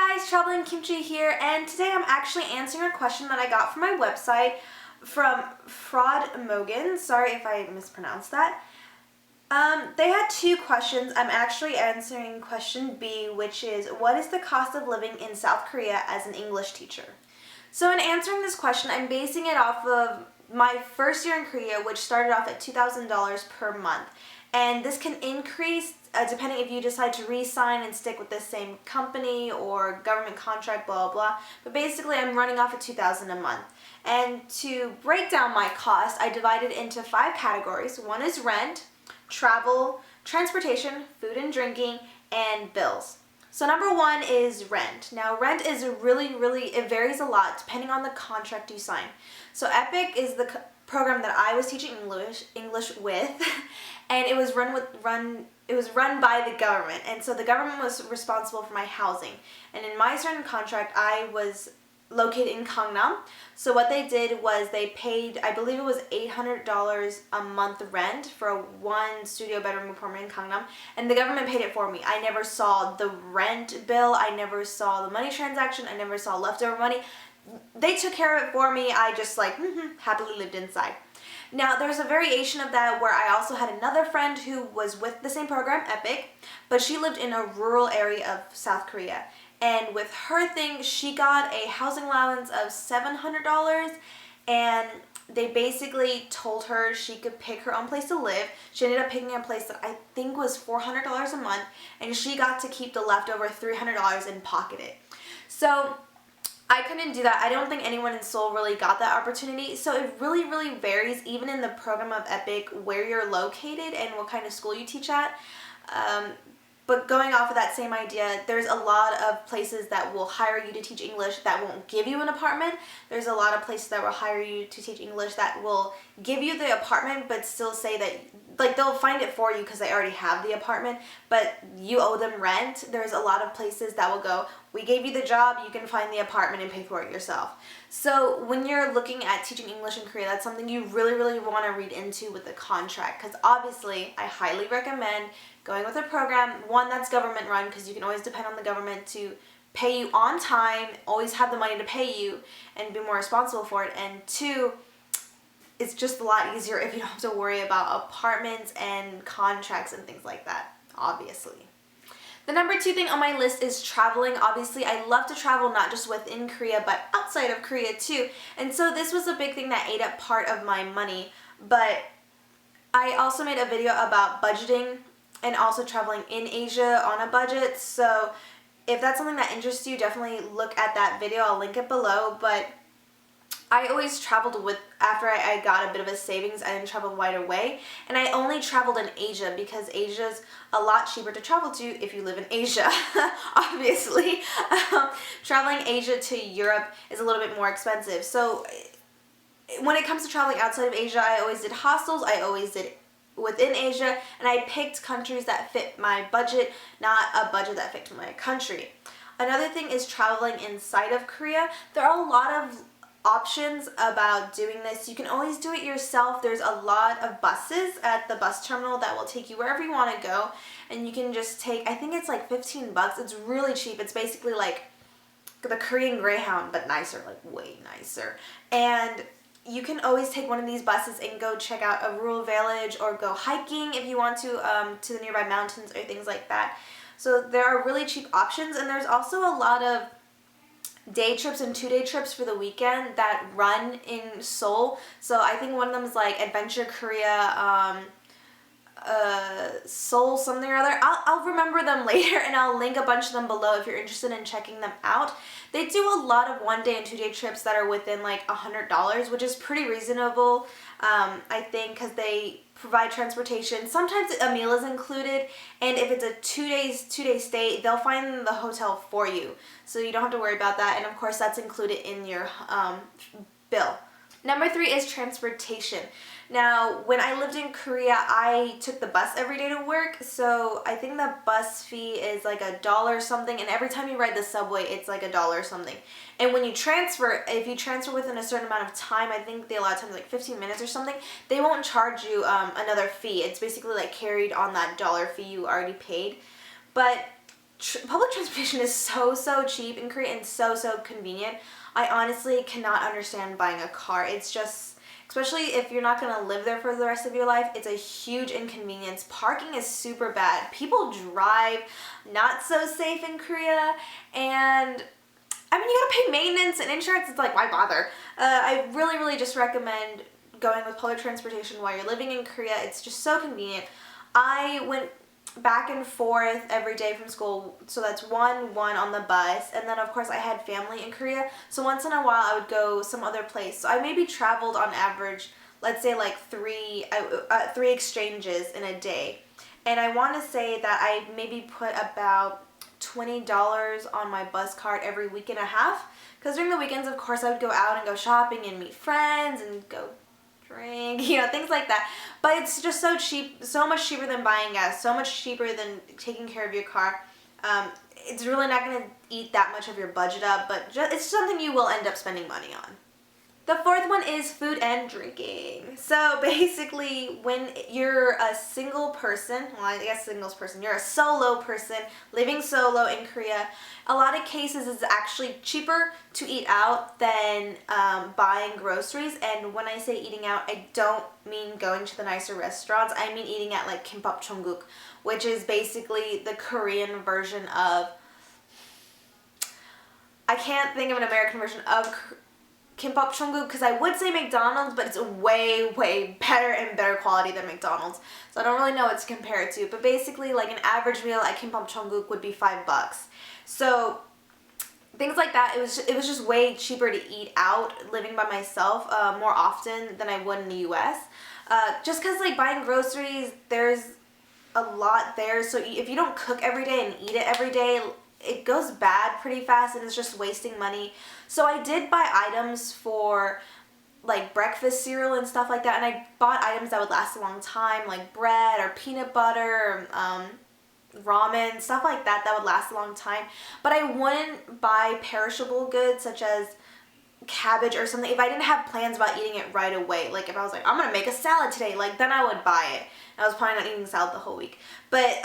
guys, Traveling Kimchi here, and today I'm actually answering a question that I got from my website from Frawd Mogen. Sorry if I mispronounced that. They had two questions. I'm actually answering question B, which is, what is the cost of living in South Korea as an English teacher? So in answering this question, I'm basing it off of my first year in Korea, which started off at $2,000 per month. And this can increase depending if you decide to re-sign and stick with the same company or government contract, blah, blah, blah. But basically, I'm running off at $2,000 a month. And to break down my cost, I divided into 5 categories. One is rent, travel, transportation, food and drinking, and bills. So number 1 is rent. Now rent is it varies a lot depending on the contract you sign. So EPIC is the program that I was teaching English with, and it was run by the government, and so the government was responsible for my housing. And in my certain contract, I was located in Gangnam. So what they did was they paid, I believe it was $800 a month rent for a 1 studio bedroom apartment in Gangnam, and the government paid it for me. I never saw the rent bill, I never saw the money transaction, I never saw leftover money. They took care of it for me. I just happily lived inside. Now there's a variation of that where I also had another friend who was with the same program, EPIC, but she lived in a rural area of South Korea. And with her thing, she got a housing allowance of $700, and they basically told her she could pick her own place to live. She ended up picking a place that I think was $400 a month, and she got to keep the leftover $300 and pocket it. So I couldn't do that. I don't think anyone in Seoul really got that opportunity. So it really varies, even in the program of EPIC, where you're located and what kind of school you teach at. But going off of that same idea, there's a lot of places that will hire you to teach English that won't give you an apartment. There's a lot of places that will hire you to teach English that will give you the apartment but still say that, they'll find it for you because they already have the apartment, but you owe them rent. There's a lot of places that will go, we gave you the job, you can find the apartment and pay for it yourself. So when you're looking at teaching English in Korea, that's something you really want to read into with the contract, because obviously I highly recommend going with a program, one that's government run, because you can always depend on the government to pay you on time, always have the money to pay you, and be more responsible for it. And 2, it's just a lot easier if you don't have to worry about apartments and contracts and things like that, obviously. The number 2 thing on my list is traveling. Obviously, I love to travel not just within Korea, but outside of Korea too. And so this was a big thing that ate up part of my money. But I also made a video about budgeting and also traveling in Asia on a budget. So if that's something that interests you, definitely look at that video. I'll link it below. But I always traveled after I got a bit of a savings, I didn't travel right away. And I only traveled in Asia because Asia's a lot cheaper to travel to if you live in Asia, obviously. Traveling Asia to Europe is a little bit more expensive. So when it comes to traveling outside of Asia, I always did hostels, I always did within Asia, and I picked countries that fit my budget, not a budget that fit my country. Another thing is traveling inside of Korea. There are a lot of options about doing this. You can always do it yourself. There's a lot of buses at the bus terminal that will take you wherever you want to go, and you can just take, I think it's like $15. It's really cheap. It's basically like the Korean Greyhound, but nicer, like way nicer. And you can always take one of these buses and go check out a rural village or go hiking if you want to the nearby mountains or things like that. So there are really cheap options, and there's also a lot of day trips and 2-day trips for the weekend that run in Seoul. So I think one of them is like Adventure Korea, Seoul something or other. I'll remember them later, and I'll link a bunch of them below if you're interested in checking them out. They do a lot of 1-day and 2-day trips that are within like $100, which is pretty reasonable, I think, because they provide transportation. Sometimes a meal is included, and if it's a 2-day stay, they'll find the hotel for you, so you don't have to worry about that. And of course, that's included in your bill. Number 3 is transportation. Now, when I lived in Korea, I took the bus every day to work, so I think the bus fee is like $1 something, and every time you ride the subway, it's like $1 something. And when you transfer, if you transfer within a certain amount of time, I think they allow times like 15 minutes or something, they won't charge you another fee. It's basically like carried on that dollar fee you already paid. But public transportation is so cheap in Korea and so convenient. I honestly cannot understand buying a car. It's just, especially if you're not going to live there for the rest of your life, it's a huge inconvenience. Parking is super bad. People drive not so safe in Korea, and I mean, you gotta pay maintenance and insurance. It's like, why bother? I really just recommend going with public transportation while you're living in Korea. It's just so convenient. I went back and forth every day from school, so that's one on the bus, and then of course I had family in Korea, so once in a while I would go some other place. So I maybe traveled on average, let's say like three exchanges in a day, and I want to say that I maybe put about $20 on my bus card every week and a half, because during the weekends of course I would go out and go shopping and meet friends and go drink, things like that. But it's just so cheap, so much cheaper than buying gas, so much cheaper than taking care of your car. It's really not going to eat that much of your budget up, but it's something you will end up spending money on. The fourth one is food and drinking. So basically, when you're a single person, well, I guess single person, you're a solo person living solo in Korea, a lot of cases it's actually cheaper to eat out than buying groceries. And when I say eating out, I don't mean going to the nicer restaurants. I mean eating at like kimbap Cheongguk, which is basically the Korean version of, I can't think of an American version of kimbap Cheongguk, because I would say McDonald's, but it's way better and better quality than McDonald's. So I don't really know what to compare it to. But basically, like an average meal at kimbap Cheongguk would be $5. So things like that, it was just way cheaper to eat out living by myself more often than I would in the US. Just because like buying groceries, there's a lot there. So if you don't cook every day and eat it every day, it goes bad pretty fast and it's just wasting money. So I did buy items for like breakfast cereal and stuff like that, and I bought items that would last a long time, like bread or peanut butter, ramen, stuff like that would last a long time. But I wouldn't buy perishable goods such as cabbage or something if I didn't have plans about eating it right away. Like if I was like, I'm gonna make a salad today, like then I would buy it. I was probably not eating salad the whole week. But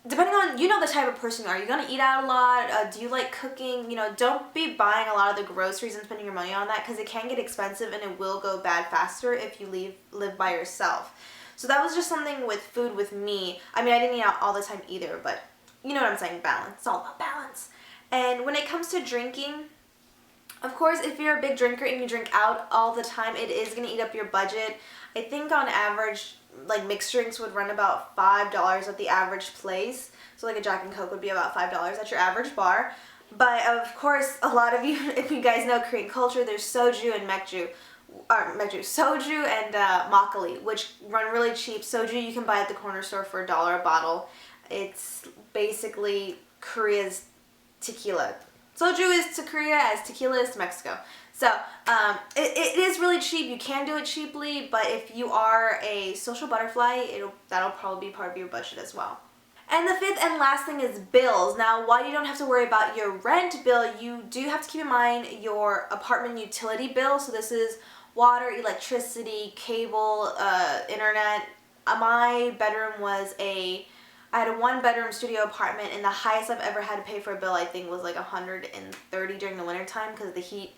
depending on, the type of person you are. You're going to eat out a lot? Do you like cooking? Don't be buying a lot of the groceries and spending your money on that, because it can get expensive and it will go bad faster if you live by yourself. So that was just something with food with me. I mean, I didn't eat out all the time either, but you know what I'm saying, balance. It's all about balance. And when it comes to drinking, of course, if you're a big drinker and you drink out all the time, it is going to eat up your budget. I think on average, like mixed drinks would run about $5 at the average place. So like a Jack and Coke would be about $5 at your average bar. But of course, a lot of you, if you guys know Korean culture, there's soju and soju and makgeolli, which run really cheap. Soju you can buy at the corner store for $1 a bottle. It's basically Korea's tequila. Soju is to Korea as tequila is to Mexico. So it is really cheap. You can do it cheaply, but if you are a social butterfly, that'll probably be part of your budget as well. And the fifth and last thing is bills. Now, while you don't have to worry about your rent bill, you do have to keep in mind your apartment utility bill. So this is water, electricity, cable, internet. My bedroom was I had a 1-bedroom studio apartment, and the highest I've ever had to pay for a bill, I think, was like $130 during the winter time, because the heat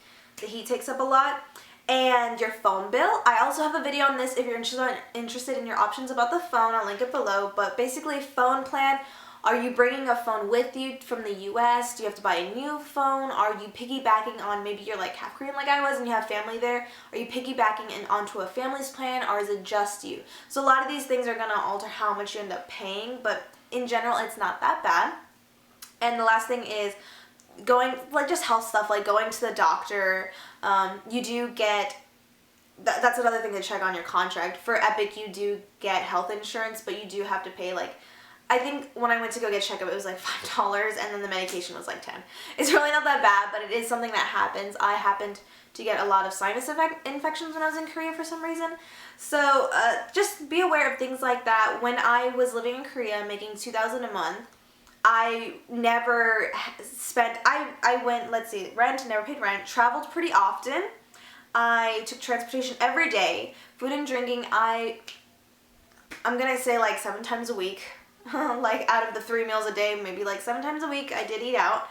takes up a lot. And your phone bill. I also have a video on this if you're interested in your options about the phone. I'll link it below. But basically, phone plan. Are you bringing a phone with you from the US? Do you have to buy a new phone? Are you piggybacking on, maybe you're like half Korean like I was and you have family there? Are you piggybacking onto a family's plan, or is it just you? So a lot of these things are going to alter how much you end up paying, but in general, it's not that bad. And the last thing is going, like just health stuff, like going to the doctor. You do get, that's another thing to check on your contract. For Epic, you do get health insurance, but you do have to pay like, I think when I went to go get a checkup, it was like $5, and then the medication was like $10. It's really not that bad, but it is something that happens. I happened to get a lot of sinus infections when I was in Korea for some reason. So just be aware of things like that. When I was living in Korea making $2,000 a month, I never spent, I went, let's see, rent, never paid rent, traveled pretty often. I took transportation every day. Food and drinking, I'm going to say like 7 times a week. like out of the 3 meals a day, maybe like 7 times a week I did eat out.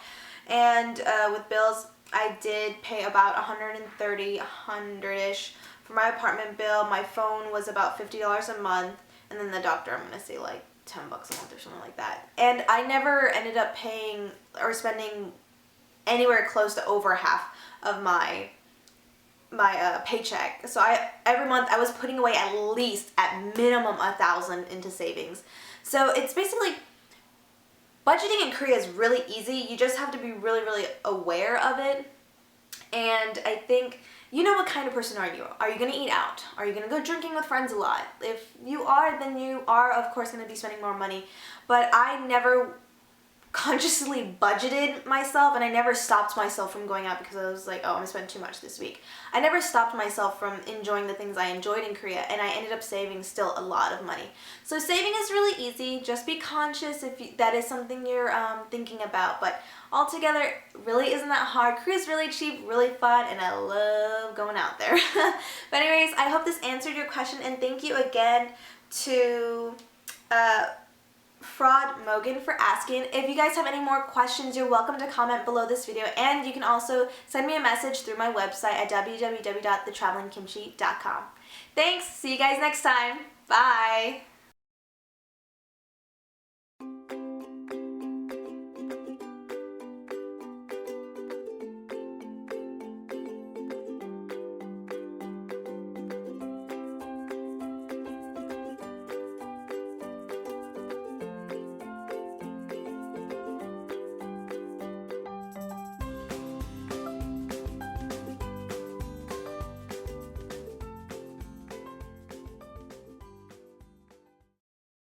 And with bills, I did pay about $130, $100-ish for my apartment bill. My phone was about $50 a month, and then the doctor, I'm gonna say like $10 a month or something like that. And I never ended up paying or spending anywhere close to over half of my paycheck. So every month I was putting away at least, at minimum, $1,000 into savings. So it's basically, budgeting in Korea is really easy. You just have to be really, really aware of it. And I think, you know, what kind of person are you? Are you going to eat out? Are you going to go drinking with friends a lot? If you are, then you are, of course, going to be spending more money. But I never consciously budgeted myself, and I never stopped myself from going out because I was like, oh, I'm going to spend too much this week. I never stopped myself from enjoying the things I enjoyed in Korea, and I ended up saving still a lot of money. So saving is really easy. Just be conscious if that is something you're thinking about. But altogether, really isn't that hard. Korea's really cheap, really fun, and I love going out there. But anyways, I hope this answered your question, and thank you again to Frawd Mogen for asking. If you guys have any more questions, you're welcome to comment below this video, and you can also send me a message through my website at www.thetravelingkimchi.com. Thanks, see you guys next time. Bye!